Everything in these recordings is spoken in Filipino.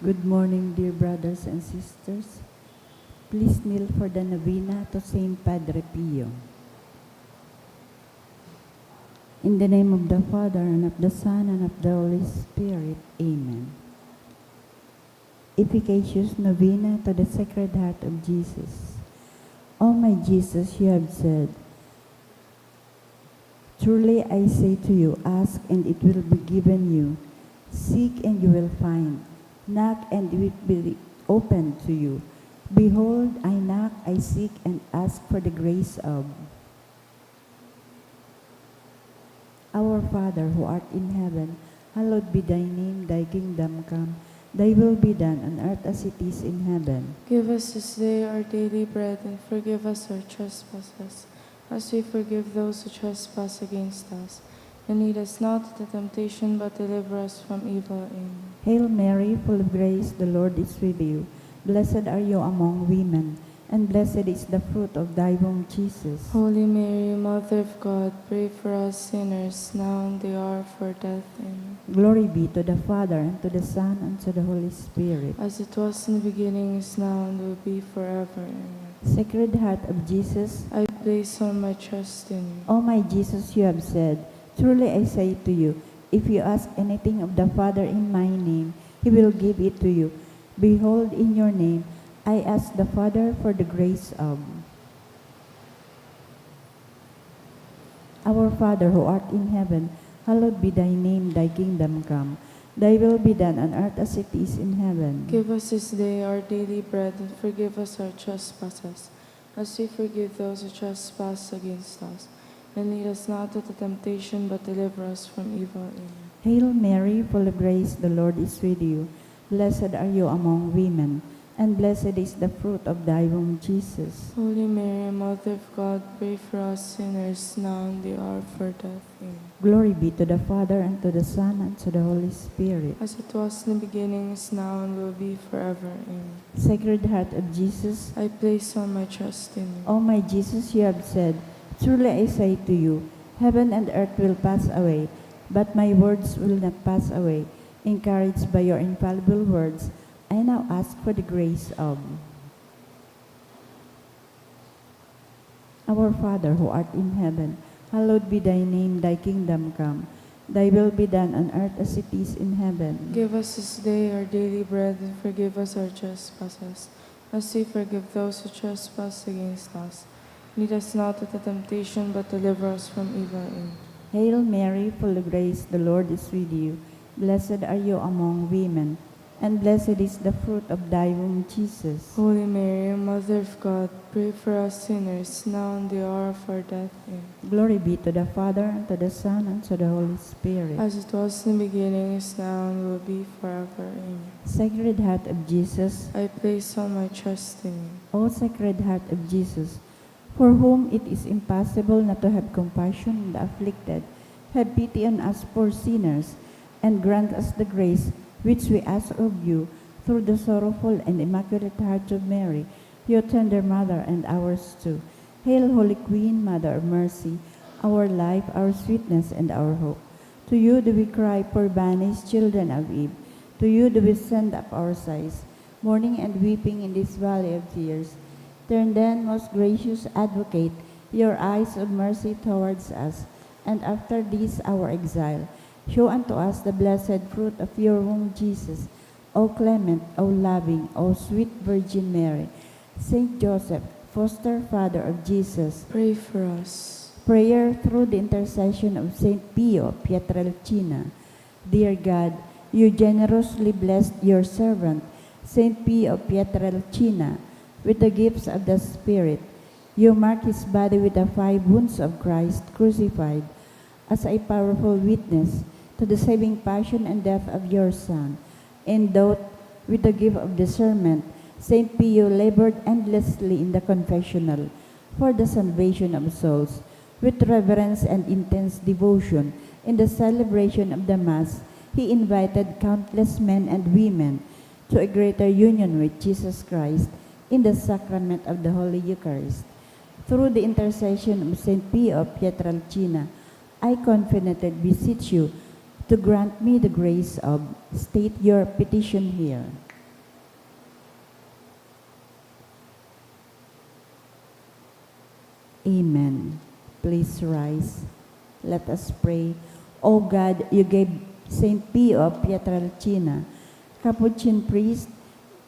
Good morning, dear brothers and sisters. Please kneel for the novena to Saint Padre Pio. In the name of the Father, and of the Son, and of the Holy Spirit. Amen. Efficacious novena to the Sacred Heart of Jesus. O my Jesus, you have said, "Truly I say to you, ask and it will be given you. Seek and you will find. Knock and it will be opened to you. Behold, I knock, I seek and ask for the grace of." Our Father who art in heaven, hallowed be thy name, thy kingdom come. Thy will be done on earth as it is in heaven. Give us this day our daily bread, and forgive us our trespasses, as we forgive those who trespass against us. And lead us not into temptation, but deliver us from evil. Amen. Hail Mary, full of grace, the Lord is with you. Blessed are you among women, and blessed is the fruit of thy womb, Jesus. Holy Mary, Mother of God, pray for us sinners, now and the hour of our death. Amen. Glory be to the Father, and to the Son, and to the Holy Spirit. As it was in the beginning, is now, and will be forever. Amen. Sacred Heart of Jesus, I place all my trust in you. O my Jesus, you have said, "Truly I say to you, if you ask anything of the Father in my name, he will give it to you. Behold, in your name, I ask the Father for the grace of." Our Father who art in heaven, hallowed be thy name, thy kingdom come. Thy will be done on earth as it is in heaven. Give us this day our daily bread, and forgive us our trespasses, as we forgive those who trespass against us. And lead us not into temptation, but deliver us from evil. Amen. Hail Mary, full of grace, the Lord is with you. Blessed are you among women, and blessed is the fruit of thy womb, Jesus. Holy Mary, Mother of God, pray for us sinners, now and the hour of our death. Amen. Glory be to the Father, and to the Son, and to the Holy Spirit. As it was in the beginning, is now, and will be forever. Amen. Sacred Heart of Jesus, I place all my trust in you. O my Jesus, you have said, "Truly I say to you, heaven and earth will pass away, but my words will not pass away." Encouraged by your infallible words, I now ask for the grace of our Father who art in heaven, hallowed be thy name, thy kingdom come. Thy will be done on earth as it is in heaven. Give us this day our daily bread, and forgive us our trespasses, as we forgive those who trespass against us. Lead us not into temptation, but deliver us from evil. Amen. Hail Mary, full of grace, the Lord is with you. Blessed are you among women, and blessed is the fruit of thy womb, Jesus. Holy Mary, Mother of God, pray for us sinners, now and the hour of our death. Amen. Glory be to the Father, and to the Son, and to the Holy Spirit. As it was in the beginning, is now, and will be forever. Amen. Sacred Heart of Jesus, I place all my trust in you. O Sacred Heart of Jesus, for whom it is impossible not to have compassion on the afflicted, have pity on us poor sinners, and grant us the grace which we ask of you, through the sorrowful and immaculate heart of Mary, your tender mother and ours too. Hail, Holy Queen, Mother of Mercy, our life, our sweetness, and our hope. To you do we cry, poor banished children of Eve. To you do we send up our sighs, mourning and weeping in this valley of tears. Turn then, most gracious Advocate, your eyes of mercy towards us, and after this our exile, show unto us the blessed fruit of your womb, Jesus. O clement, O loving, O sweet Virgin Mary, Saint Joseph, foster father of Jesus, Pray for us. prayer through the intercession of Saint Pio Pietrelcina. Dear God, you generously blessed your servant, Saint Pio Pietrelcina, with the gifts of the Spirit. You marked his body with the 5 wounds of Christ crucified as a powerful witness to the saving passion and death of your Son. Endowed with the gift of discernment, Saint Pio labored endlessly in the confessional for the salvation of souls. With reverence and intense devotion in the celebration of the Mass, he invited countless men and women to a greater union with Jesus Christ in the sacrament of the Holy Eucharist. Through the intercession of Saint Pio Pietrelcina, I confidently beseech you to grant me the grace of, state your petition here. Amen. Please rise. Let us pray. O God, you gave St. Pio of Pietrelcina, Capuchin priest,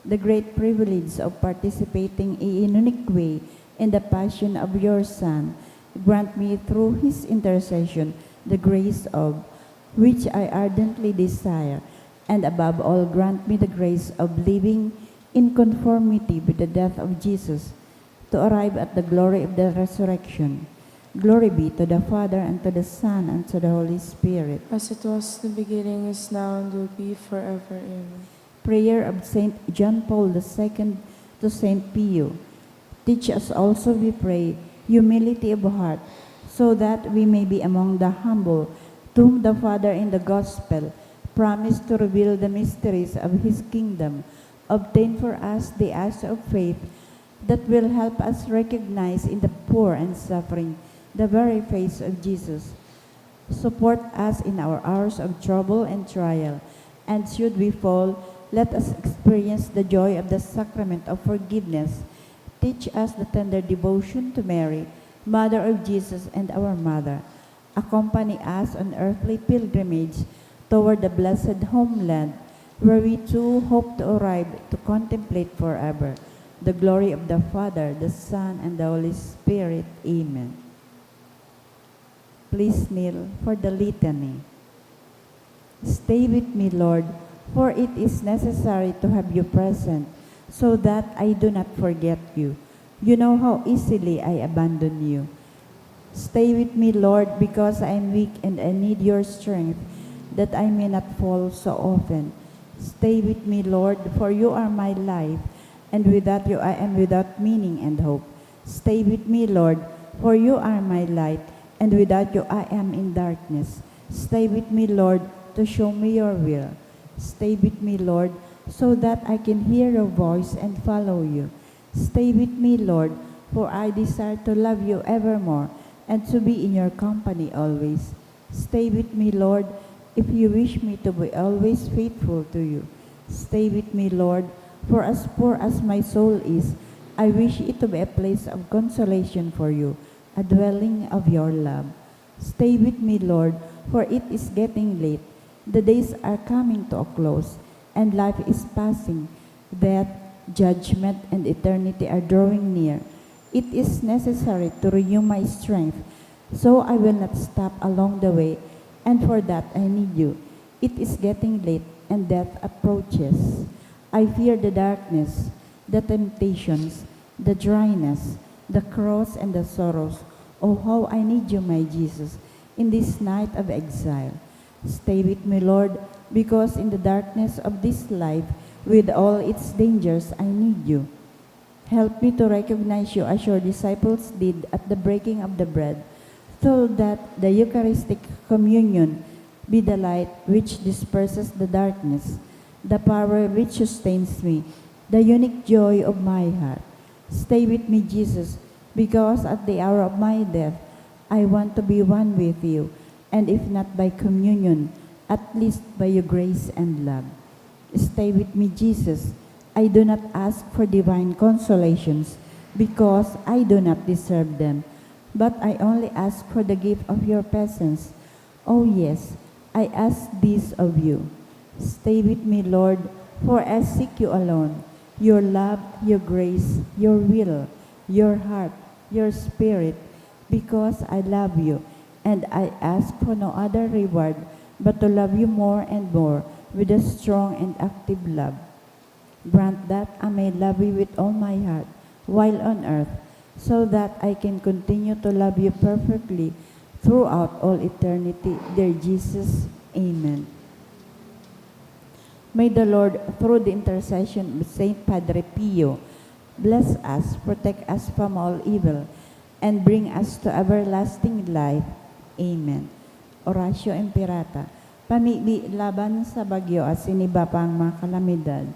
the great privilege of participating in a unique way in the passion of your Son. Grant me through his intercession the grace of which I ardently desire, and above all grant me the grace of living in conformity with the death of Jesus, to arrive at the glory of the resurrection. Glory be to the Father, and to the Son, and to the Holy Spirit. As it was in the beginning, is now, and will be forever. Amen. Prayer of Saint John Paul II to Saint Pio. Teach us also, we pray, humility of heart, so that we may be among the humble, to whom the Father in the Gospel promised to reveal the mysteries of his kingdom. Obtain for us the eyes of faith that will help us recognize in the poor and suffering the very face of Jesus. Support us in our hours of trouble and trial, and should we fall, let us experience the joy of the sacrament of forgiveness. Teach us the tender devotion to Mary, Mother of Jesus and our Mother. Accompany us on earthly pilgrimage toward the blessed homeland, where we too hope to arrive to contemplate forever the glory of the Father, the Son, and the Holy Spirit. Amen. Please kneel for the litany. Stay with me, Lord, for it is necessary to have you present, so that I do not forget you. You know how easily I abandon you. Stay with me, Lord, because I am weak and I need your strength, that I may not fall so often. Stay with me, Lord, for you are my life, and without you I am without meaning and hope. Stay with me, Lord, for you are my light, and without you I am in darkness. Stay with me, Lord, to show me your will. Stay with me, Lord, so that I can hear your voice and follow you. Stay with me, Lord, for I desire to love you evermore and to be in your company always. Stay with me, Lord, if you wish me to be always faithful to you. Stay with me, Lord, for as poor as my soul is, I wish it to be a place of consolation for you, a dwelling of your love. Stay with me, Lord, for it is getting late. The days are coming to a close, and life is passing. Death, judgment, and eternity are drawing near. It is necessary to renew my strength, so I will not stop along the way, and for that I need you. It is getting late, and death approaches. I fear the darkness, the temptations, the dryness, the cross, and the sorrows. Oh, how I need you, my Jesus, in this night of exile. Stay with me, Lord, because in the darkness of this life, with all its dangers, I need you. Help me to recognize you as your disciples did at the breaking of the bread, so that the Eucharistic communion be the light which disperses the darkness, the power which sustains me, the unique joy of my heart. Stay with me, Jesus, because at the hour of my death, I want to be one with you, and if not by communion, at least by your grace and love. Stay with me, Jesus. I do not ask for divine consolations, because I do not deserve them, but I only ask for the gift of your presence. Oh yes, I ask this of you. Stay with me, Lord, for I seek you alone, your love, your grace, your will, your heart, your spirit, because I love you, and I ask for no other reward but to love you more and more with a strong and active love. Grant that I may love you with all my heart while on earth, so that I can continue to love you perfectly throughout all eternity. Dear Jesus, amen. May the Lord, through the intercession of Saint Padre Pio, bless us, protect us from all evil, and bring us to everlasting life. Amen. Oratio Imperata. Pamili laban sa bagyo at siniba pang mga kalamidad,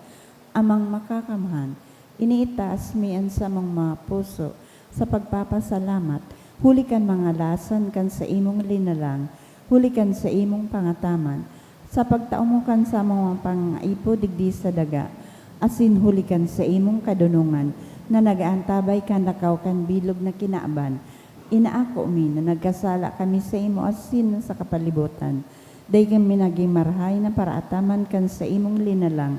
amang makakamhan, iniitaas mian sa mga puso, sa pagpapasalamat, hulikan mga lasan kan sa imong linalang, hulikan sa imong pangataman, sa pagtaumukan sa mga pangaipo digdi sa daga, asin hulikan sa imong kadunungan, na nagaantabay kan lakaw kan bilog na kinaaban, Inaako mi na nagkasala kami sa imo asin sa kapalibutan. Day kami naging marhay na paraataman kan sa imong linalang.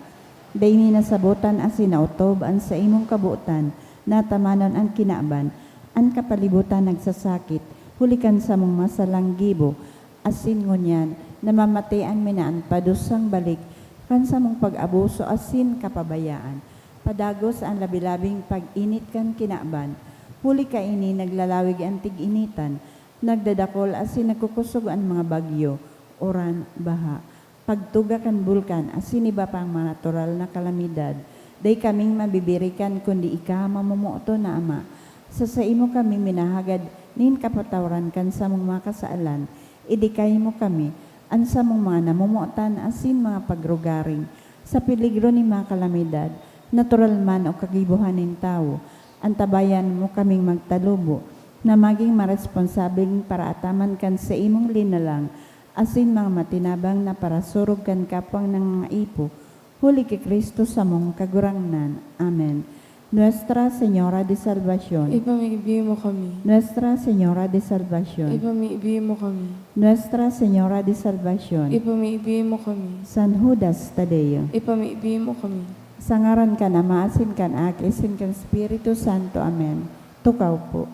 Day minasabutan asin nautob an sa imong kabuutan, natamanon ang kinaaban, ang kapalibutan nagsasakit, hulikan sa mong masalang gibo, asin ngunyan, namamatayan minaan padusang balik, kan sa mong pag-abuso asin kapabayaan. Padagos ang labilabing pag-init kan kinaaban, huli ka ini naglalawig ang tig-initan, nagdadakol asin nagkukusog ang mga bagyo, oran, baha. Pagtuga kan bulkan, asin iba pang mga natural na kalamidad, day kaming mabibirikan kundi ika mamumuoto na ama. Sa imo kami minahagad, nin kapatawaran kan sa mong mga kasaalan, idikay mo kami, an sa mong mga namumuotan asin mga pagrugaring, sa peligro ni mga kalamidad, natural man o kagibuhanin tao, antabayan mo kaming magtalubo, na maging maresponsabling para ataman kan sa imong linalang, asin mga matinabang na para surog kan kapwang ng mga ipo, huli kay Kristo sa mong kagurangnan. Amen. Nuestra Señora de Salvación. Ipamigbi mo kami. Nuestra Señora de Salvación. Ipamigbi mo kami. Nuestra Señora de Salvación. Ipamigbi mo kami. San Judas Tadeo. Ipamigbi mo kami. Sangaran ka na maasin kan akin kan Espiritu Santo. Amen. Tukaw po.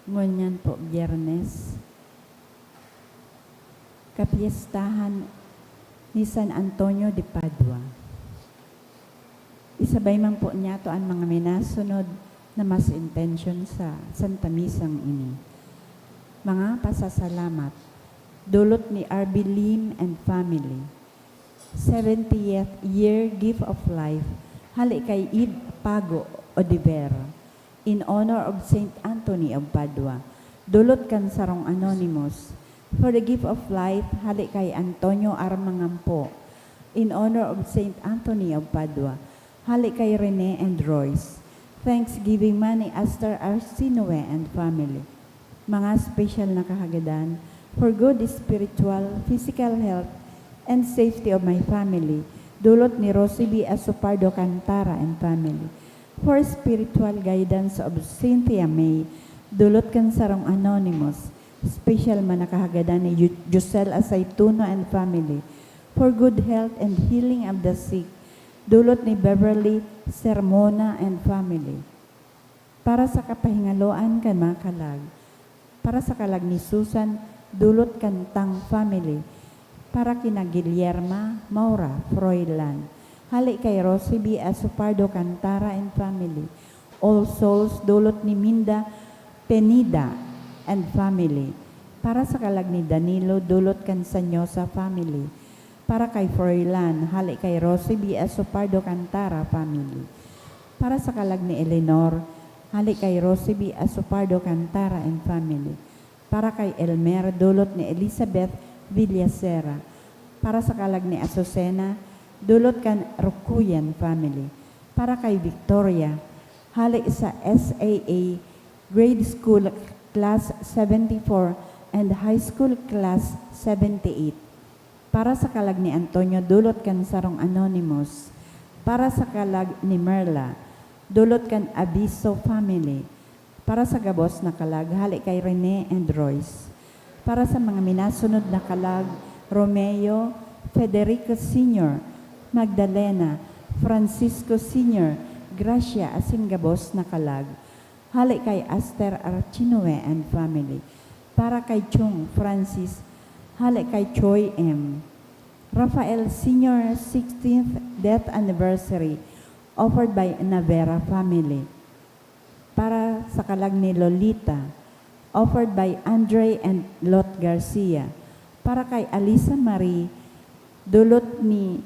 Ngunyan po, Biyernes, kapiestahan ni San Antonio de Padua. Isabay man po niya to ang mga minasunod na mas intention sa Santa Misang ini. Mga pasasalamat, dulot ni R.B. Lim and family. 70th year gift of life, hali kay Id Pago Odivera. In honor of Saint Anthony of Padua, dulot kan sarong anonymous. For the gift of life, hali kay Antonio Armangampo. In honor of Saint Anthony of Padua, hali kay Rene and Royce. Thanksgiving money Aster Arsinoe and family. Mga special na kahagadan for good spiritual, physical health, and safety of my family. Dulot ni Rosie B. Asopardo Cantara and family. For spiritual guidance of Cynthia May, dulot kan sarong anonymous, special man nakahagadan ni Josel Asaytuno and family. For good health and healing of the sick, dulot ni Beverly Sermona and family. Para sa kapahingaloan kan mga kalag, para sa kalag ni Susan, dulot kan Tang family. Para kina Guillerma Maura Froilan. Hali kay Rosie B. Asopardo Cantara and family. All Souls, dulot ni Minda Penida and family. Para sa kalag ni Danilo, dulot kan Sanyosa family. Para kay Froilan, hali kay Rosie B. Asopardo Cantara family. Para sa kalag ni Eleanor, hali kay Rosie B. Asopardo Cantara and family. Para kay Elmer, dulot ni Elizabeth Villacera. Para sa kalag ni Azucena, dulot kan Rukuyan family. Para kay Victoria, hali sa SAA grade school class 74 and high school class 78. Para sa kalag ni Antonio, dulot kan sarong anonymous. Para sa kalag ni Merla, dulot kan Abiso family. Para sa gabos na kalag, hali kay Rene and Royce. Para sa mga minasunod na kalag, Romeo, Federico Sr., Magdalena, Francisco Sr., Gracia asin gabos na kalag. Hali kay Aster Archinoe and family. Para kay Chung Francis, hali kay Choi M. Rafael Sr. 16th death anniversary offered by Navera family. Para sa kalag ni Lolita, offered by Andre and Lot Garcia. Para kay Alisa Marie, dulot ni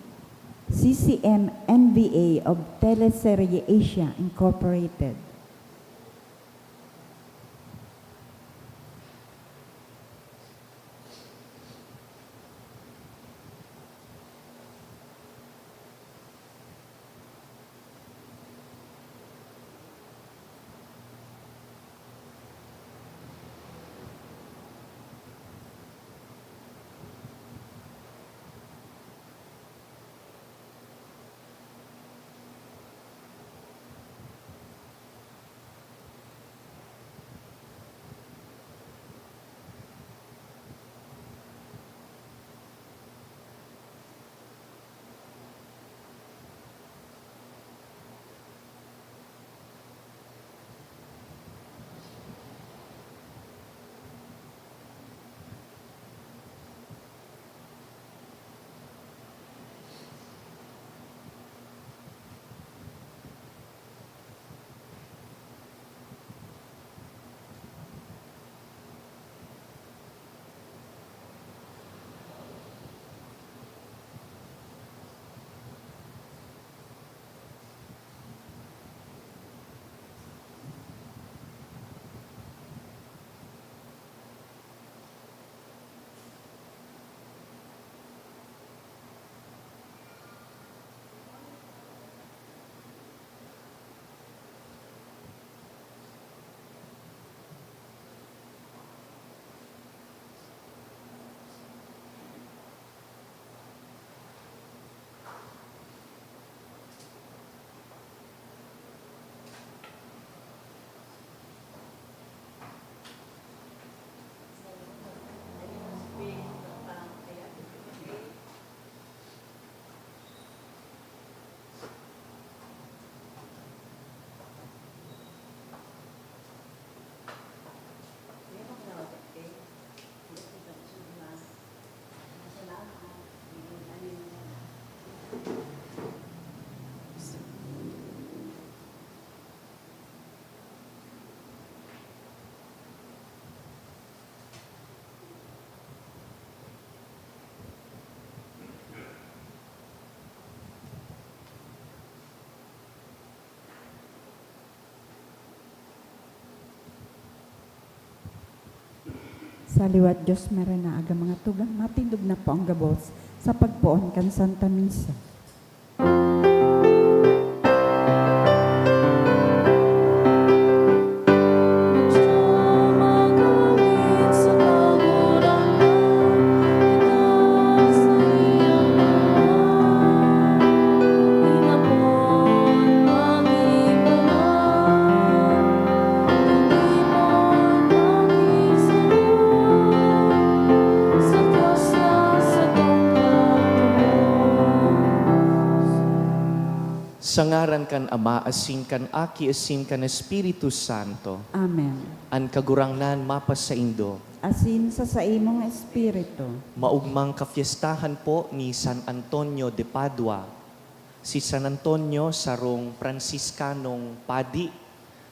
CCM NVA of Teleserye Asia Incorporated. Sa liwat Diyos meron na aga mga tugang matindog na po ang gabos sa pagpuon kan Santa Misa. Sangaran kan Ama, asin kan Aki, asin kan Espiritu Santo. Amen. An kagurangnan mapas sa Indo. Asin sa imong espiritu. Maugmang kafiestahan po ni San Antonio de Padua. Si San Antonio sarong Franciscanong padi,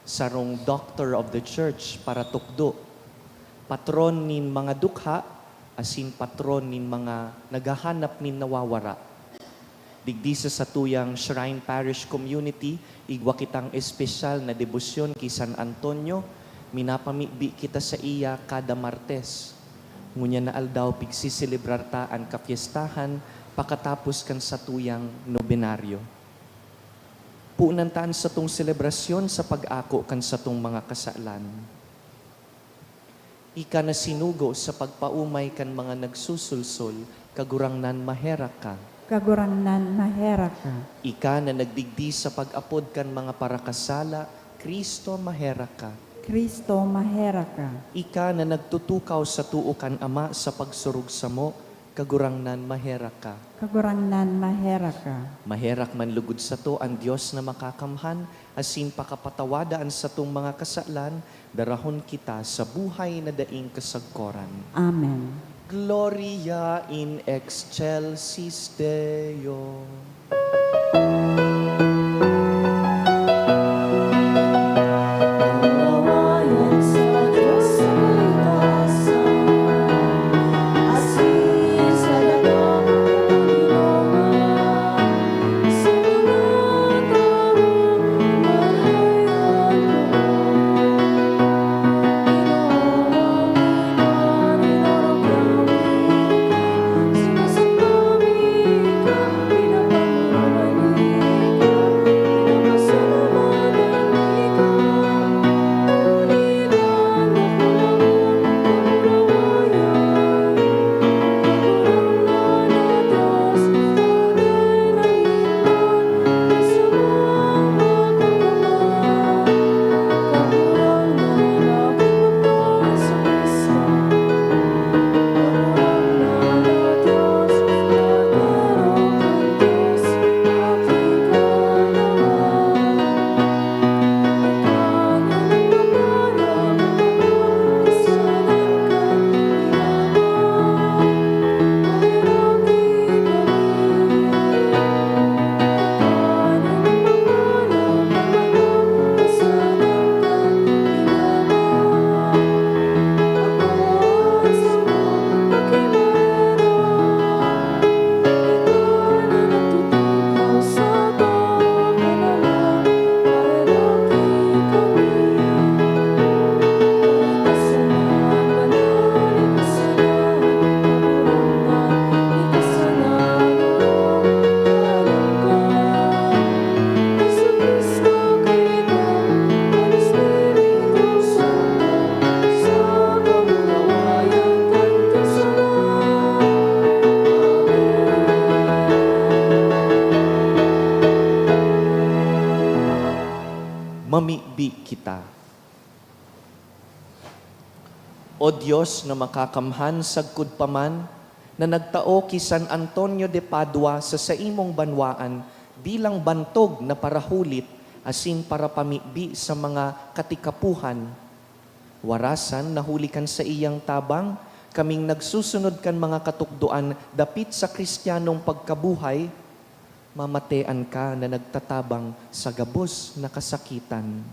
sarong Doctor of the Church para tukdo. Patron nin mga dukha, asin patron nin mga naghahanap nin nawawara. Digdi sa satuyang Shrine Parish Community, igwa kitang espesyal na debosyon kay San Antonio, minapamibi kita sa iya kada Martes. Ngunya na aldaw pigsiselebrar ta ang kapiestahan pakatapos kan satuyang nobenaryo. Puunantaan sa tong selebrasyon sa pag-ako kan sa tong mga kasalan. Ika na sinugo sa pagpaumay kan mga nagsusulsol, kagurangnan mahera ka. Kagurangnan mahera ka. Ika na nagdigdi sa pag-apod kan mga parakasala, Kristo mahera ka. Kristo mahera ka. Ika na nagtutukaw sa tuo kan Ama sa pagsurug sa mo, kagurangnan mahera ka. Kagurangnan mahera ka. Maherak man lugod sa to ang Diyos na makakamhan, asin pakapatawadaan sa tong mga kasalan, darahon kita sa buhay na daing kasagkoran. Amen. Gloria in excelsis Deo. Nawawayan sa Diyos sa itasan, asin sa dagang Panginoon, pamigbi kita. O Diyos na makakamhan sagkud paman, na nagtao ki San Antonio de Padua sa saimong banwaan bilang bantog na parahulit asin para pamigbi sa mga katikapuhan. Warasan nahulikan sa iyang tabang, kaming nagsusunod kan mga katukduan dapit sa Kristiyanong pagkabuhay, mamatean ka na nagtatabang sa gabos na kasakitan.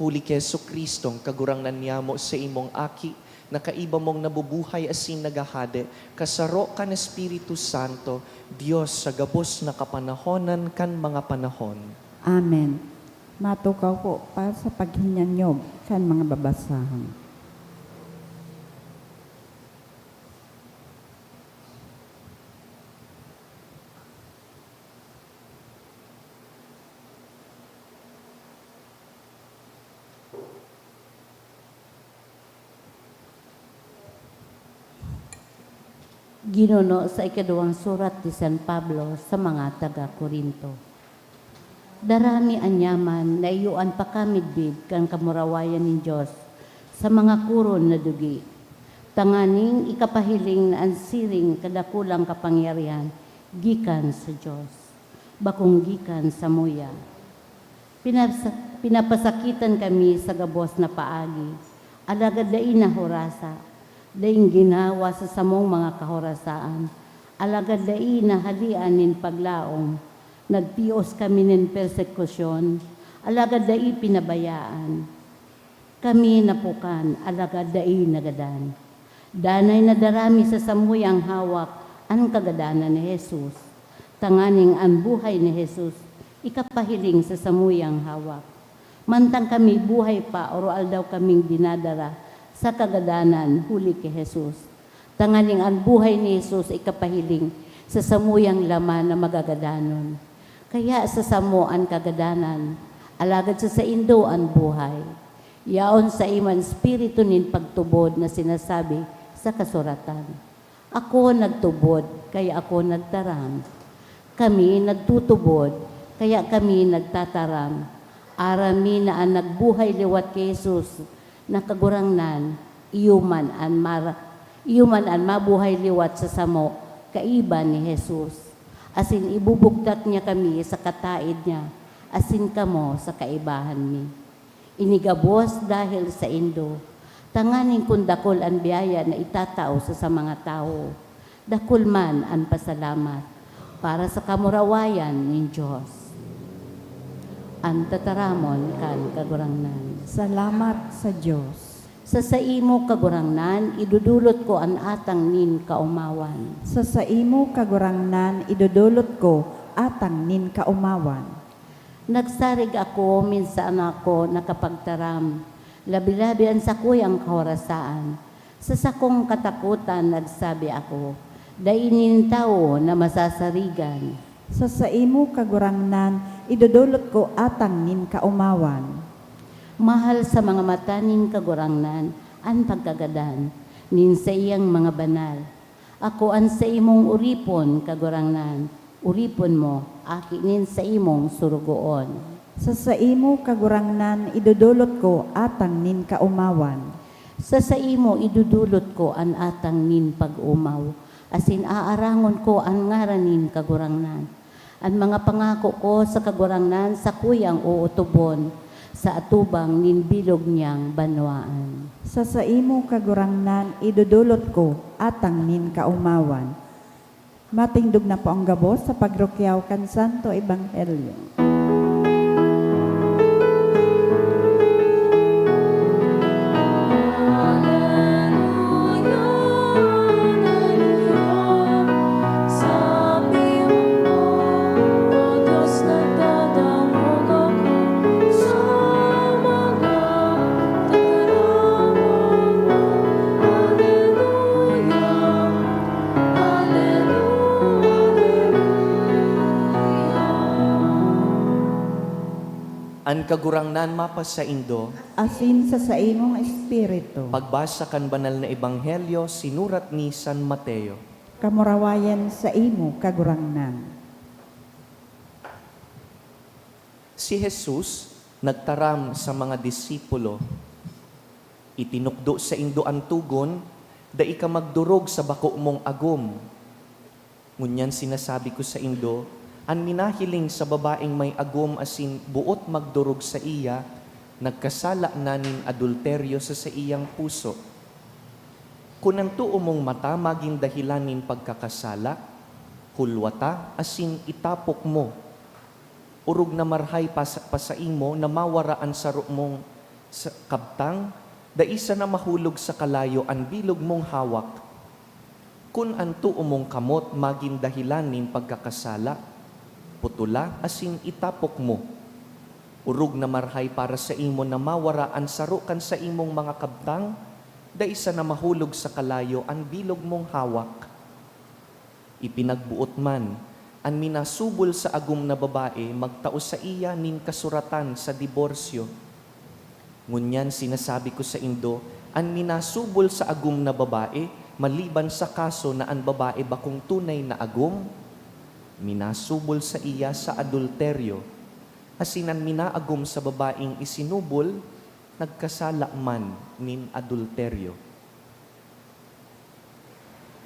Huli kay Jesucristong kagurangnan niyamo sa imong aki, na kaiba mong nabubuhay asin nagahade, kasaro kan Espiritu Santo, Diyos sa gabos na kapanahonan kan mga panahon. Amen. Matukaw po pa sa paghinyanyog kan mga babasahan. Ginuno sa ikaduwang surat ni San Pablo sa mga taga-Korinto. Darami anyaman na iyuan pa kamidbid kan kamurawayan ni Diyos sa mga kuron na dugi. Tanganing ikapahiling na ansiring kadakulang kapangyarihan gikan sa Diyos, bakong gikan sa muya. Pinapasakitan kami sa gabos na paagi, alagad dain na horasa, daing ginawa sa samong mga kahorasaan, alagad dain na halian nin paglaom, nagtios kami nin persekusyon, alagad dain pinabayaan. Kami napukan, alagad dain nagadan. Danay na darami sa samuyang hawak ang kagadanan ni Jesus. Tanganing ang buhay ni Jesus, ikapahiling sa samuyang hawak. Mantang kami buhay pa, oroal daw kaming dinadara sa kagadanan huli kay Jesus. Tanganing ang buhay ni Jesus ikapahiling sa samuyang laman na magagadanon. Kaya sa samuan kagadanan, alagad sa indo ang buhay. Yaon sa iman spiritu nin pagtubod na sinasabi sa kasuratan. Ako nagtubod, kaya ako nagtaram. Kami nagtutubod, kaya kami nagtataram. Arami na ang nagbuhay liwat kay Jesus, nakagurangnan, iyuman an mabuhay liwat sa samo, kaiba ni Jesus. Asin ibubugtat niya kami sa kataid niya, asin kamo sa kaibahan mi. Inigabos dahil sa indo, tanganing kung dakol ang biyaya na itatao sa mga tao, dakol man ang pasalamat para sa kamurawayan ng Diyos. Ang tataramon kan kagurangnan. Salamat sa Diyos. Sa saimo kagurangnan, idudulot ko ang atang nin kaumawan. Sa saimo kagurangnan, idudulot ko atang nin kaumawan. Nagsarig ako, minsan ako nakapagtaram. Labi-labi ang sakoy ang kahorasaan. Sa sakong katakutan, nagsabi ako, dainin tao na masasarigan. Sa saimo kagurangnan, idudulot ko atang nin kaumawan. Mahal sa mga mata nin kagurangnan, ang pagkagadan, nin sa iyang mga banal. Ako ang sa imong uripon kagurangnan, uripon mo, aki nin sa imong surugoon. Sa saimo kagurangnan, idudulot ko atang nin kaumawan. Sa saimo idudulot ko ang atang nin pag-umaw, asin aarangon ko ang ngaranin kagurangnan. Ang mga pangako ko sa kagurangnan sa kuyang uutubon, sa atubang nin bilog niyang banwaan. Sa saimo kagurangnan, idudulot ko atang nin kaumawan. Matingdog na po ang gabos sa pagrukyaw kan Santo Ebanghelyo. An kagurangnan mapas sa indo, Asin sa saimong espiritu. pagbasa kan banal na ebanghelyo sinurat ni San Mateo. Kamurawayan sa imo kagurangnan. Si Jesus nagtaram sa mga disipulo, itinukdo sa indo ang tugon, da ika magdurog sa bako mong agom. Ngunyan sinasabi ko sa indo, an minahiling sa babaeng may agom asin buot magdurog sa iya, nagkasala nanin adulteryo sa iyang puso. Kung ang tuo mong mata maging dahilanin pagkakasala, hulwata asin itapok mo. Urog na marhay pa sa imo na mawaraan sa mong sa kabtang, da isa na mahulog sa kalayo ang bilog mong hawak. Kung ang tuo mong kamot maging dahilanin pagkakasala, putula asin itapok mo. Urog na marhay para sa imo na mawaraan sarukan sa imong mga kabtang, da isa na mahulog sa kalayo ang bilog mong hawak. Ipinagbuot man, ang minasubol sa agum na babae, magtao sa iya nin kasuratan sa diborsyo. Ngunyan sinasabi ko sa indo, ang minasubol sa agum na babae, maliban sa kaso na ang babae bakong tunay na agum, minasubol sa iya sa adulteryo. Asinan minaagom sa babaeng isinubol, nagkasala man nin adulteryo.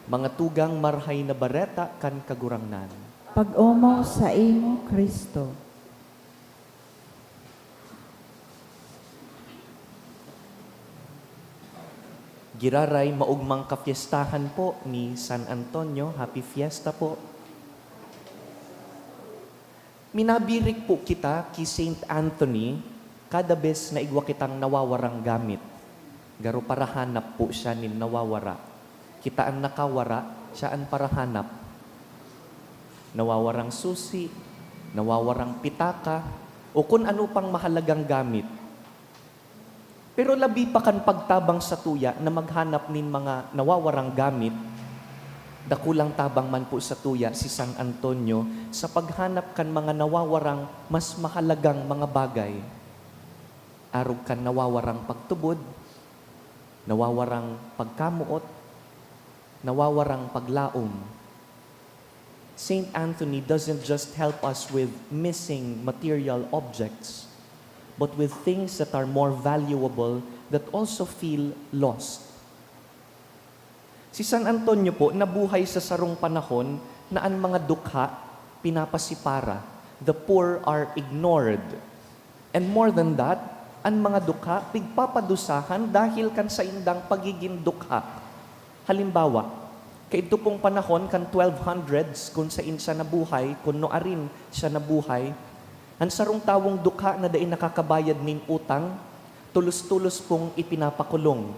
Mga tugang marhay na bareta kan kagurangnan. Pag-omo sa imo, Kristo. Giraray maugmang kapiestahan po ni San Antonio. Happy Fiesta po. Minabirik po kita ki Saint Anthony kada bes na igwa kitang nawawarang gamit. Garo para hanap po siya nin nawawara. Kita ang nakawara, siya ang para hanap. Nawawarang susi, nawawarang pitaka, o kung ano pang mahalagang gamit. Pero labi pa kan pagtabang sa tuya na maghanap nin mga nawawarang gamit, dakulang tabang man po sa tuya si San Antonio sa paghanap kan mga nawawarang mas mahalagang mga bagay. Arog kan nawawarang pagtubod, nawawarang pagkamuot, nawawarang paglaom. Saint Anthony doesn't just help us with missing material objects, but with things that are more valuable that also feel lost. Si San Antonio po nabuhay sa sarong panahon na ang mga dukha pinapasipara. The poor are ignored. And more than that, ang mga dukha pigpapadusahan dahil kan sa indang pagiging dukha. Halimbawa, kaito pong panahon kan 1200s kung sa insa nabuhay, kung noarin siya nabuhay, ang sarong tawong dukha na daing nakakabayad nin utang, tulus-tulus pong ipinapakulong.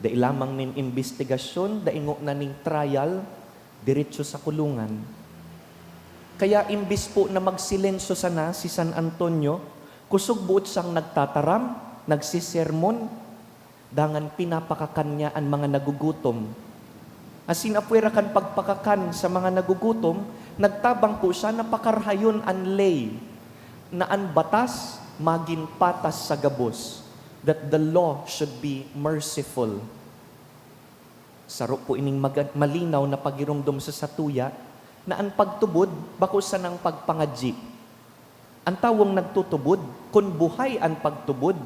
Dahil lamang nin investigasyon, daingo na ning trial, diretso sa kulungan. Kaya imbis po na magsilensyo sana si San Antonio, kusog buot siyang nagtataram, nagsisermon, dangan pinapakakan niya ang mga nagugutom. Asin apwera kan pagpakakan sa mga nagugutom, nagtabang po siya na pakarhayon ang lay, na ang batas maging patas sa gabos, that the law should be merciful. Saro po ining malinaw na pagirumdom sa satuya, na ang pagtubod, bako sa ng pagpangadji. Ang tawong nagtutubod, kung buhay ang pagtubod,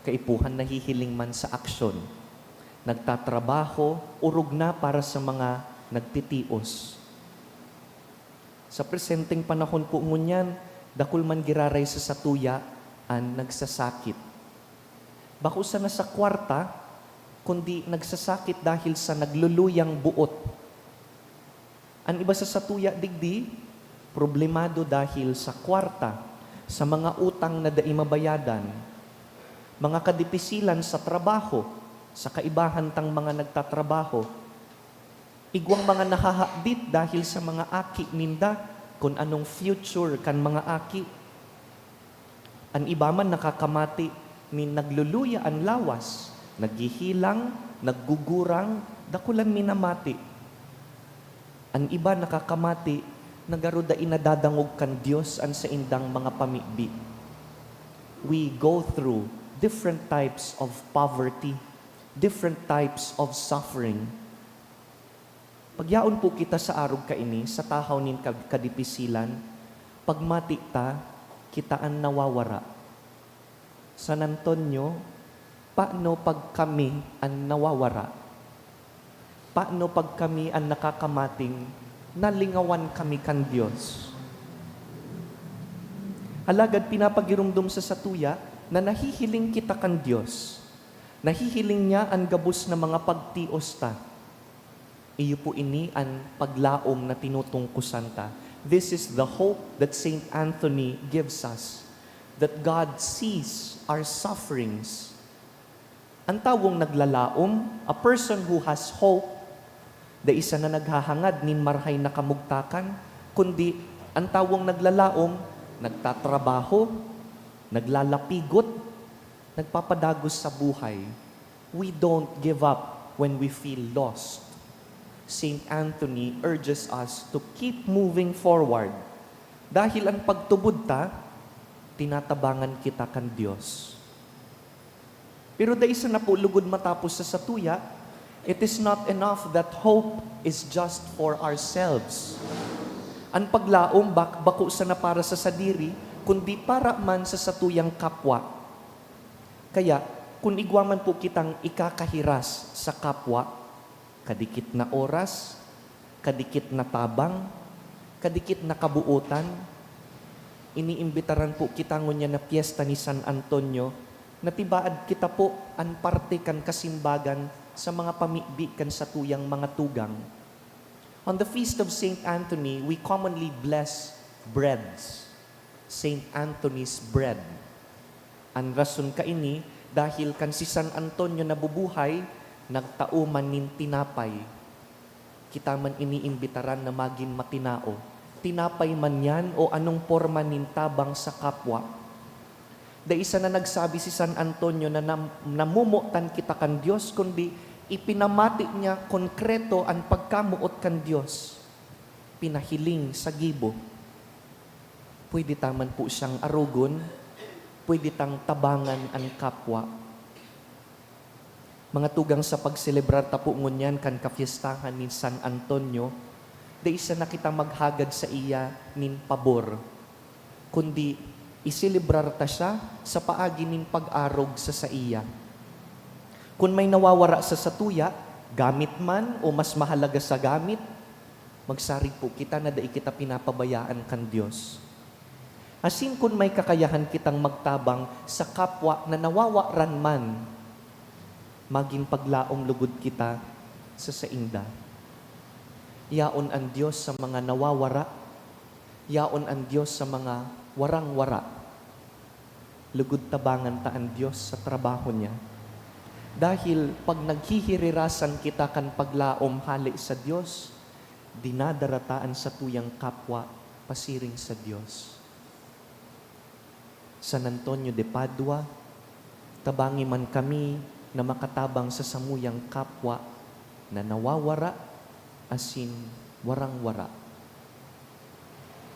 kaipuhan nahihiling man sa aksyon. Nagtatrabaho, urog na para sa mga nagtitios. Sa presenteng panahon po ngunyan, dakul man giraray sa satuya, ang nagsasakit. Bako sa nasa kwarta, kundi nagsasakit dahil sa nagluluyang buot. Ang iba sa satuya digdi, problemado dahil sa kwarta, sa mga utang na daimabayadan, mga kadipisilan sa trabaho, sa kaibahan tang mga nagtatrabaho, igwang mga nahahabit dahil sa mga aki ninda, kung anong future kan mga aki. Ang iba man nakakamati ni nagluluya ang lawas, naghihilang, naggugurang, dakulan minamati. Ang iba nakakamati, nagaruda inadadangog kan Diyos ang sa indang mga pamibi. We go through different types of poverty, different types of suffering. Pagyaon po kita sa arog kaini, sa tahaw nin kadipisilan, pagmati ta, kita ang nawawara. San Antonio, paano pag kami ang nawawara? Paano pag kami ang nakakamating, nalingawan kami kan Diyos? Alagad pinapagirumdum sa satuya na nahihiling kita kan Diyos. Nahihiling niya ang gabos na mga pagtios ta. Iyo po ini ang paglaom na tinutungkusan ta. This is the hope that Saint Anthony gives us, that God sees our sufferings. Ang tawong naglalaom, a person who has hope, da isa na naghahangad nin marhay na kamugtakan, kundi ang tawong naglalaom, nagtatrabaho, naglalapigot, nagpapadagos sa buhay. We don't give up when we feel lost. Saint Anthony urges us to keep moving forward. Dahil ang pagtubod ta, tinatabangan kita kan Diyos. Pero dahil sa napulugod matapos sa satuya, it is not enough that hope is just for ourselves. Ang paglaom bako sa na para sa sadiri, kundi para man sa satuyang kapwa. Kaya, kung igwaman po kitang ikakahiras sa kapwa, kadikit na oras, kadikit na tabang, kadikit na kabuutan, iniimbitaran po kita ngunya na piyesta ni San Antonio, na tibaad kita po ang parte kan kasimbagan sa mga pamibi kan satuyang mga tugang. On the feast of Saint Anthony, we commonly bless breads. Saint Anthony's bread. Ang rason ka ini, dahil kan si San Antonio nabubuhay, nagtauman nin tinapay. Kita man iniimbitaran na maging matinao. Tinapay man yan o anong forma nin tabang sa kapwa. Da isa na nagsabi si San Antonio na namumutan kita kan Diyos, kundi ipinamati niya konkreto ang pagkamuot kan Diyos. Pinahiling sa gibo. Pwede taman po siyang arugon, pwede tang tabangan ang kapwa. Mga tugang sa pagselebrar tapo ngunyan kan kafiestahan ni San Antonio, da isa na kita maghagad sa iya nin pabor, kundi iselebrar ta siya sa paagi nin pag-arog sa iya. Kung may nawawara sa satuya, gamit man o mas mahalaga sa gamit, magsarig po kita na dai kita pinapabayaan kan Diyos. Asin kung may kakayahan kitang magtabang sa kapwa na nawawaran man, maging paglaong lugod kita sa sainda. Yaon ang Diyos sa mga nawawara, yaon ang Diyos sa mga warang-wara. Lugod tabangan ta ang Diyos sa trabaho niya. Dahil pag naghihirirasan kita kan paglaom hali sa Diyos, dinadarataan sa tuyang kapwa pasiring sa Diyos. San Antonio de Padua, tabangi man kami na makatabang sa samuyang kapwa na nawawara asin warang-wara.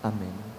Amen.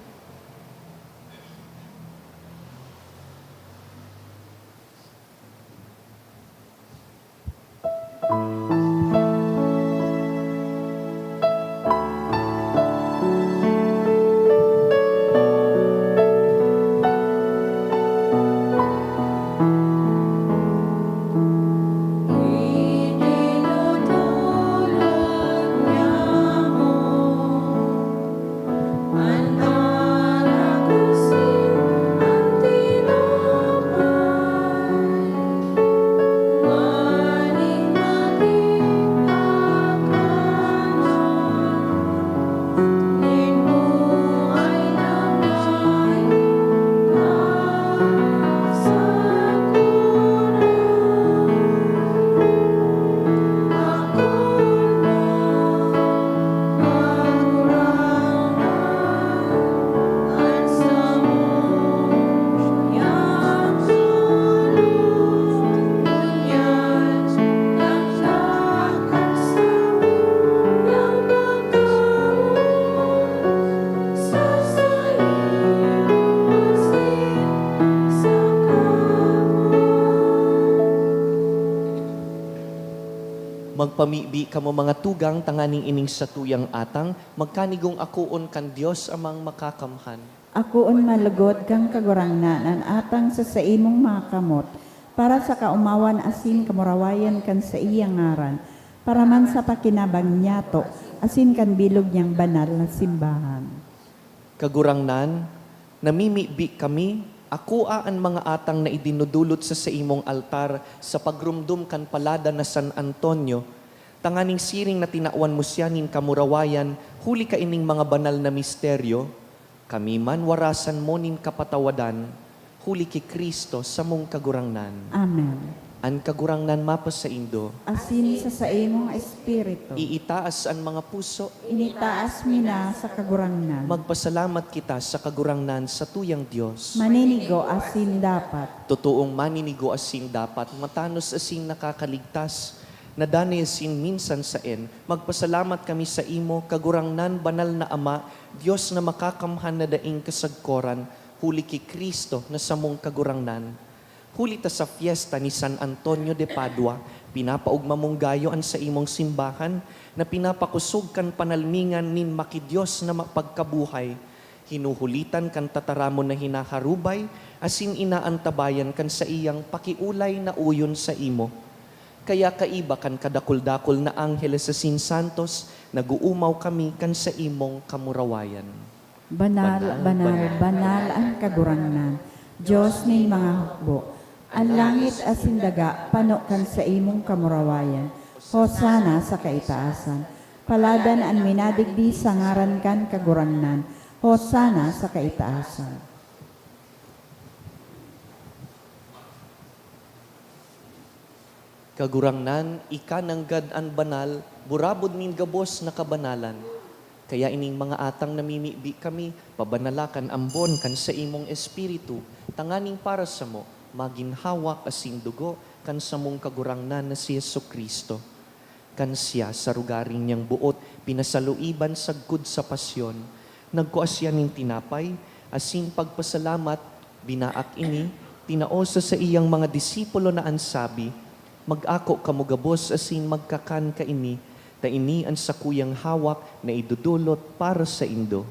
Magpamibi kamo mga tugang tanganing ining sa tuyang atang, magkanigong akuon kan Dios amang makakamhan. Akoon malugod kang kagurangnan an atang sa imong mga kamot, para sa kaumawan asin kamurawayan kan sa iyang ngaran, para man sa pakinabang niyato, asin kan bilog niyang banal na simbahan. Kagurangnan, namimibi kami, ako ang mga atang na idinudulot sa imong altar sa pagrumdum kan palada na San Antonio, tanganing siring na tinawan mo siya nin kamurawayan, huli ka ining mga banal na misteryo, kami man warasan mo nin kapatawadan, huli ki Kristo sa mong kagurangnan. Amen. An kagurangnan mapas sa Indo, Asin sa imong espiritu, iitaas ang mga puso, initaas mi na sa kagurangnan. magpasalamat kita sa kagurangnan sa tuyang Diyos. Maninigo asin dapat, Totoong maninigo asin dapat, matanos asin nakakaligtas, nadani asin minsan saen, magpasalamat kami sa imo, kagurangnan banal na Ama, Diyos na makakamhan na daing kasagkoran, huli ki Kristo na samong kagurangnan. Huli ta sa fiesta ni San Antonio de Padua, pinapaugma mong gayoan sa imong simbahan, na pinapakusog kan panalmingan nin makidiyos na mapagkabuhay, hinuhulitan kan tataramon na hinaharubay, asin inaantabayan kan sa iyang pakiulay na uyon sa imo. Kaya kaiba kan kadakul-dakul na angheles sa Santos, naguumaw kami kan sa imong kamurawayan. banal, banal, banal ang kagurangnan. Diyos ni mga hukbo, ang langit asin daga, pano kan sa imong kamurawayan. Hosana sa kaitaasan. Paladan ang minadigdi sa ngaran kan kagurangnan. Hosana sa kaitaasan. Kagurangnan, ikananggad an banal, burabod nin gabos na kabanalan. Kaya ining mga atang namimibi kami, pabanalakan ambon kan sa imong espiritu, tanganing para sa mo, maginhawak asin dugo, kan sa mong kagurangnan na si Jesucristo. Kan siya sa rugaring niyang buot, pinasaluiban sagkod sa pasyon, nagkuasya ning tinapay, asin pagpasalamat, binaak ini, tinaosa sa iyang mga disipulo na ansabi, mag-ako kamugabos asin magkakan ka ini, ta ini ang sakuyang hawak na idudulot para sa Indo.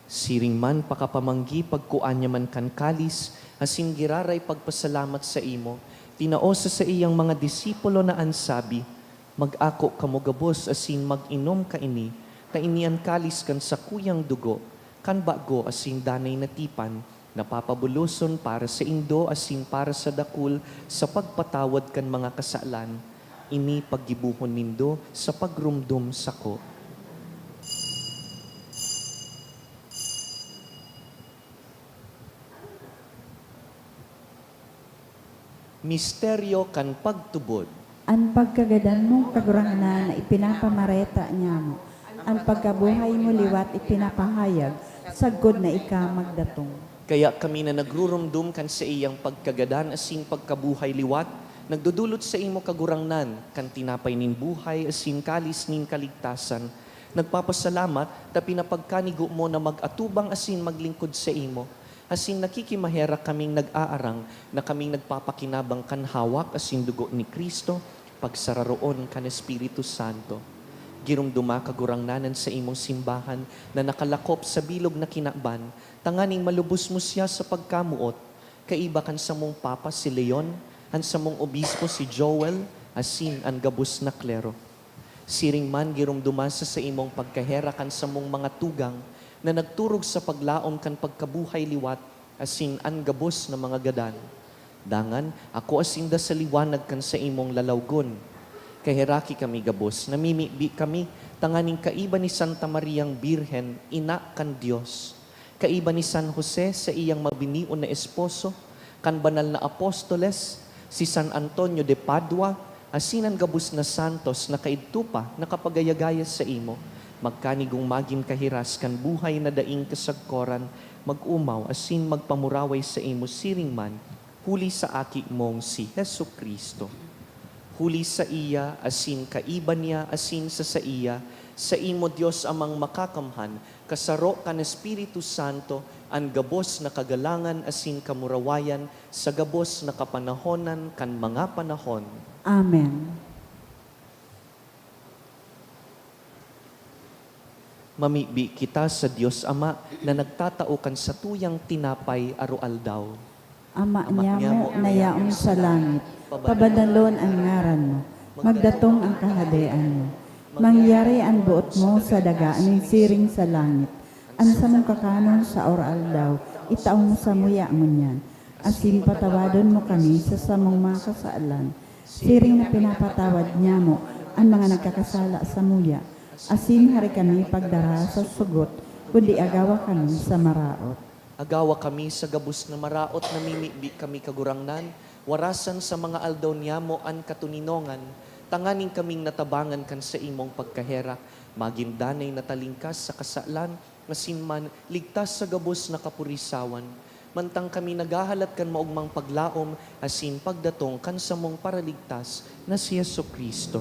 Siring man pakapamanggi pagkuanya man kan kalis, asin giraray pagpasalamat sa imo, tinaosa sa iyang mga disipulo na ansabi, mag-ako kamugabos asin mag-inom ka ini, ta inian kalis kan sa kuyang dugo, kan bago asin danay na tipan, napapabuluson para sa Indo asin para sa dakul, sa pagpatawad kan mga kasalan, ini paggibuhon nindo sa pagrumdum sako. Misteryo kan pagtubod. Ang pagkagadan mong kagurangnan na ipinapamareta niya mo, ang pagkabuhay mo liwat ipinapahayag, sagod na ika magdatong. Kaya kami na nagrurumdum kan sa iyang pagkagadan asin pagkabuhay liwat, nagdudulot sa imo kagurangnan, kan tinapay nin buhay asin kalis nin kaligtasan, nagpapasalamat ta pinapagkanigo mo na mag-atubang asin maglingkod sa imo, asin nakikimahera kaming nag-aarang na kaming nagpapakinabang kan hawak asin dugo ni Kristo, pagsararoon kan Espiritu Santo. Girumduma kagurangnanan sa imong simbahan na nakalakop sa bilog na kinaban, tanganing malubos mo siya sa pagkamuot, kaiba kan sa mong Papa si Leon, ang sa mong Obispo si Joel, asin ang gabos na klero. Siring man girumduma sa imong pagkahera kan sa mong mga tugang, na nagturog sa paglaom kan pagkabuhay liwat, asin ang gabos na mga gadan. Dangan, ako asinda sa liwanag kan sa imong lalawgon. Kahiraki kami gabos, namimibi kami, tanganing kaiba ni Santa Mariang Birhen, ina kan Diyos. Kaiba ni San Jose sa iyang mabinion na esposo, kan banal na apostoles, si San Antonio de Padua, asinan gabos na santos na kaidtupa, nakapagayagaya sa imo, magkanigong magin kahiras kan buhay na daing kasagkoran, mag-umaw asin magpamuraway sa imo siring man, huli sa aki mong si Jesucristo. Huli sa iya, asin kaiba niya, asin sa iya, Sa imo Dios amang makakamhan, kasaro kan Espiritu Santo, ang gabos na kagalangan asin kamurawayan sa gabos na kapanahonan kan mga panahon. Amen. Mamibi kita sa Diyos Ama na nagtatao kan sa tuyang tinapay arualdaw. Ama niya mo na yaon sa langit, pabadalon ang ngaran mo, magdatong ang kahadian mo. Mangyari ang buot mo sa daga ng siring sa langit, ang sa mong kakanon sa oral daw, itaw mo sa muya mo niyan. Asin patawadon mo kami sa samong mga kasaalan, siring na pinapatawad niya mo ang mga nagkakasala sa muya. Asin hari kami pagdara sa sugot, kundi agawa kami sa maraot. Agawa kami sa gabus na maraot na mimibi kami kagurangnan, warasan sa mga aldaw niya mo an katuninongan, tanganing kaming natabangan kan sa imong pagkahera, magindanay na talingkas sa kasalan, masinman ligtas sa gabos na kapurisawan. Mantang kami nagahalat kan maugmang paglaom, asin pagdatong kan sa mong paraligtas na si Yesu Kristo.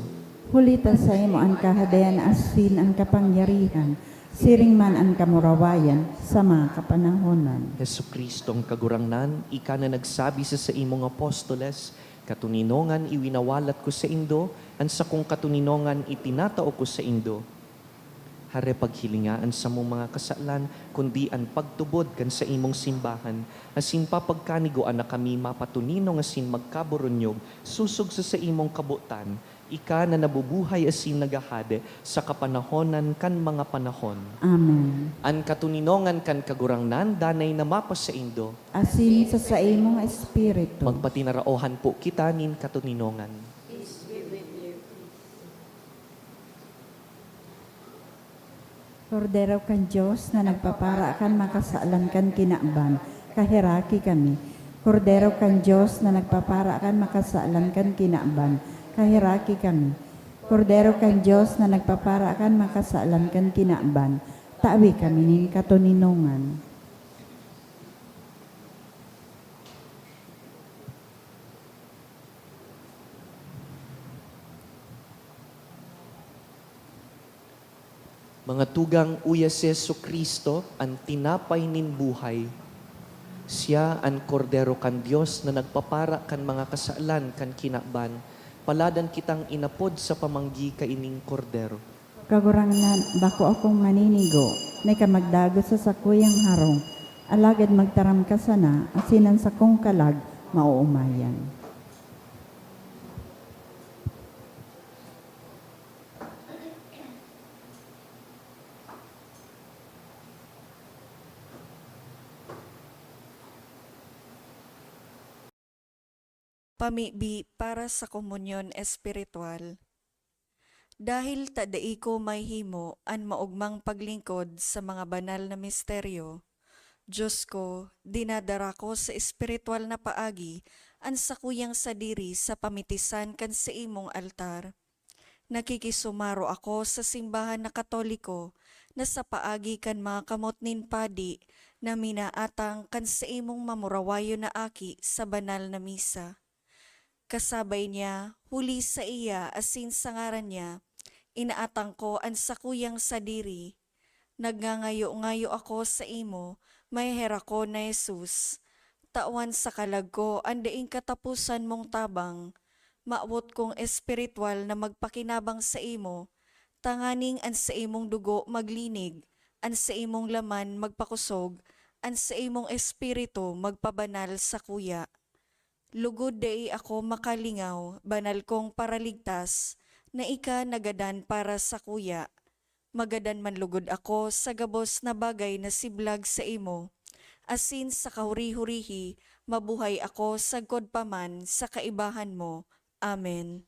Hulita sa imo ang kahadayan asin ang kapangyarihan, siring man ang kamurawayan sa mga kapanahonan. Yesu Kristong kagurangnan, ika na nagsabi sa imong apostoles, katuninongan iwinawalat ko sa indo, an sa kong katuninongan itinatao ko sa indo. Hare paghilingaan sa mong mga kasalan, kundi ang pagtubod kan sa imong simbahan, asin papagkaniguan na kami mapatuninong asin magkaburonyog, susog sa imong kabutan, ika na nabubuhay asin nagahade sa kapanahonan kan mga panahon. Amen. An katuninongan kan kagurangnan, danay na mapas sa indo, Asin sa imong espiritu. magpatinaraohan po kita nin katuninongan. Kordero kan Diyos na nagpapara kan makasaalan kan kinaaban, kahiraki kami. Kordero kan Diyos na nagpapara kan makasaalan kan kinaaban, kahiraki kami. Kordero kan Diyos na nagpapara kan makasaalan kan kinaaban, tawi kami nin katuninongan. Mga tugang uya si Yesu Kristo, ang tinapay nin buhay. Siya ang kordero kan Dios na nagpapara kan mga kasaalan kan kinaban. Paladan kitang inapod sa pamanggi kaining kordero. Kagurangan, bako akong maninigo, na kamagdago sa sakuyang harong, alagad magtaram ka sana, asinan sa kong kalag, mauumayan. Pamibi para sa komunyon espiritual. Dahil tadai ko may himo an maugmang paglingkod sa mga banal na misteryo, Diyos ko, dinadara ko sa espiritual na paagi an sakuyang sadiri sa pamitisan kan sa imong altar. Nakikisumaro ako sa simbahan na Katoliko na sa paagi kan mga kamot nin padi na minaatang kan sa imong mamurawayo na aki sa banal na misa. Kasabay niya, huli sa iya asin sa ngaran niya, inaatang ko ang sakuyang sadiri. Nagngangayo-ngayo ako sa imo, may hera ko na Jesus. Tawan sa kalag ko, andaing katapusan mong tabang. Maawot kong espiritual na magpakinabang sa imo, tanganing an sa imong dugo maglinig, an sa imong laman magpakusog, an sa imong espiritu magpabanal sa kuya. Lugod dai ako makalingaw, banal kong paraligtas, na ika nagadan para sa kuya. Magadan man lugod ako sa gabos na bagay na siblag sa imo. Asin sa kahuri-hurihi, mabuhay ako sagkod paman sa kaibahan mo. Amen.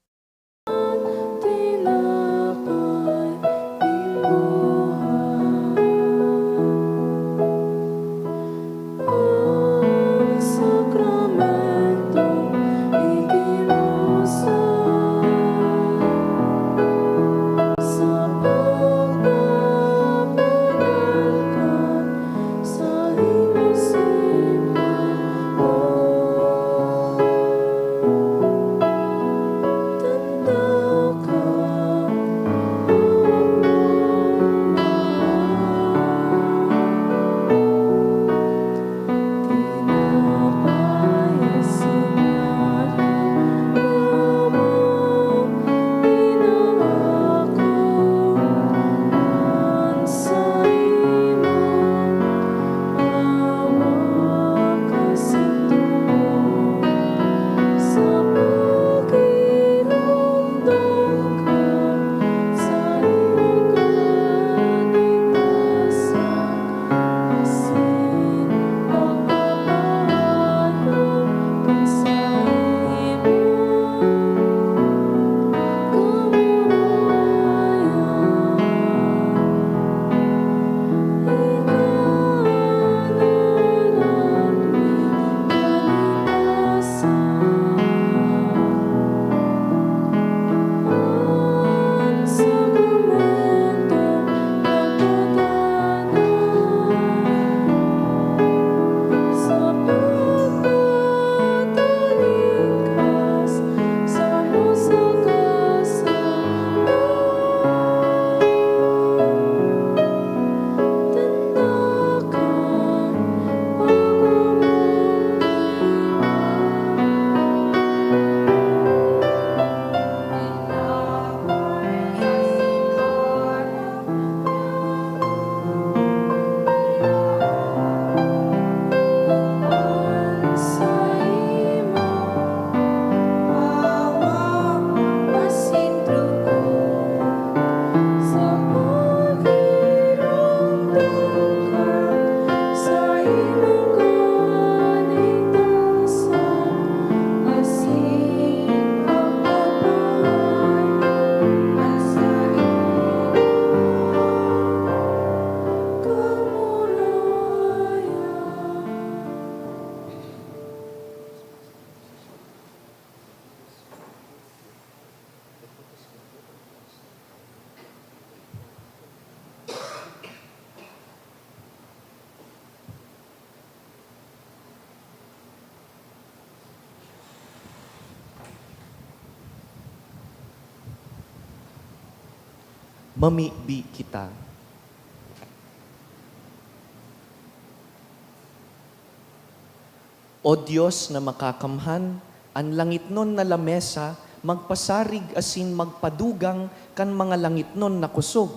mamibi kita. O Diyos na makakamhan, ang langit nun na lamesa, magpasarig asin magpadugang kan mga langit nun na kusog.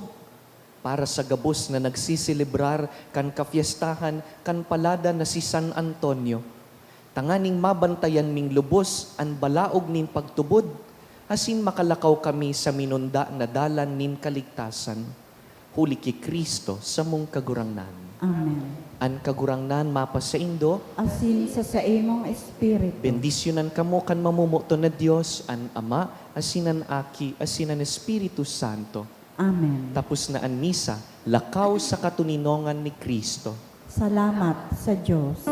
Para sa gabos na nagsisilibrar kan kafiestahan kan palada na si San Antonio. Tanganing mabantayan ming lubos ang balaog nin pagtubod, asin makalakaw kami sa minunda na dalan nin kaligtasan. Huli ki Kristo sa mong kagurangnan. Amen. An kagurangnan mapasaindo, Asin sa imong espiritu. bendisyonan kamo kan mamumuto na Dios, an Ama, asinan Aki, asinan Espiritu Santo. Amen. Tapos na an misa, lakaw sa katuninongan ni Kristo. Salamat sa Diyos.